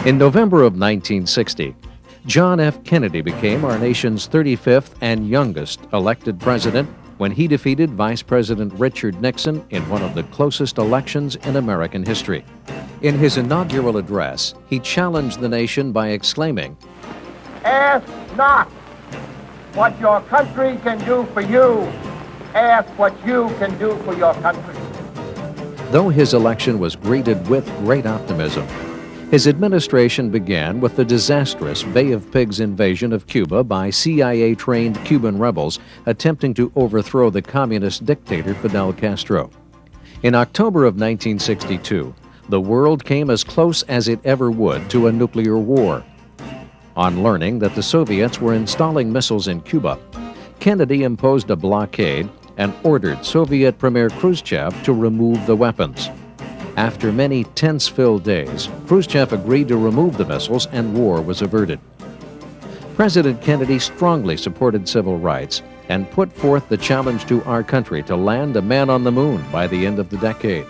In November of 1960, John F. Kennedy became our nation's 35th and youngest elected president when he defeated Vice President Richard Nixon in one of the closest elections in American history. In his inaugural address, he challenged the nation by exclaiming, "Ask not what your country can do for you. Ask what you can do for your country." Though his election was greeted with great optimism, his administration began with the disastrous Bay of Pigs invasion of Cuba by CIA-trained Cuban rebels attempting to overthrow the communist dictator Fidel Castro. In October of 1962, the world came as close as it ever would to a nuclear war. On learning that the Soviets were installing missiles in Cuba, Kennedy imposed a blockade and ordered Soviet Premier Khrushchev to remove the weapons. After many tense-filled days, Khrushchev agreed to remove the missiles and war was averted. President Kennedy strongly supported civil rights and put forth the challenge to our country to land a man on the moon by the end of the decade.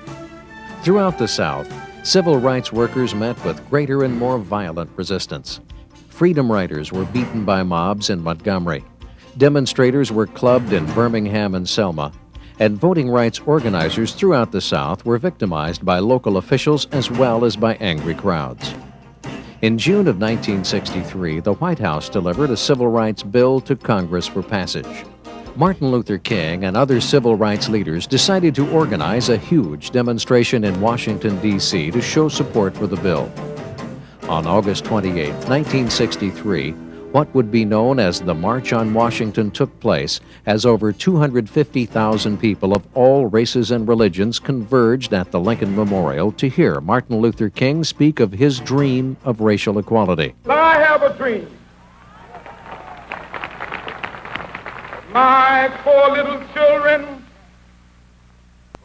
Throughout the South, civil rights workers met with greater and more violent resistance. Freedom riders were beaten by mobs in Montgomery. Demonstrators were clubbed in Birmingham and Selma, and voting rights organizers throughout the South were victimized by local officials as well as by angry crowds. In June of 1963, the White House delivered a civil rights bill to Congress for passage. Martin Luther King and other civil rights leaders decided to organize a huge demonstration in Washington, D.C. to show support for the bill. On August 28, 1963, what would be known as the March on Washington took place as over 250,000 people of all races and religions converged at the Lincoln Memorial to hear Martin Luther King speak of his dream of racial equality. I have a dream. My poor little children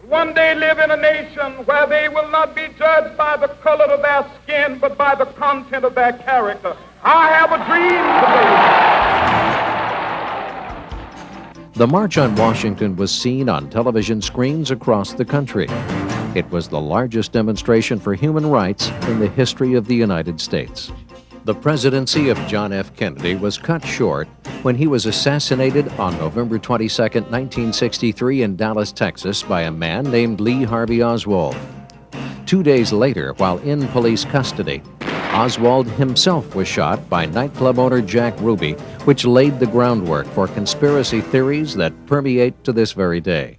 will one day live in a nation where they will not be judged by the color of their skin, but by the content of their character. I have a dream today. The March on Washington was seen on television screens across the country. It was the largest demonstration for human rights in the history of the United States. The presidency of John F. Kennedy was cut short when he was assassinated on November 22, 1963 in Dallas, Texas by a man named Lee Harvey Oswald. 2 days later, while in police custody, Oswald himself was shot by nightclub owner Jack Ruby, which laid the groundwork for conspiracy theories that permeate to this very day.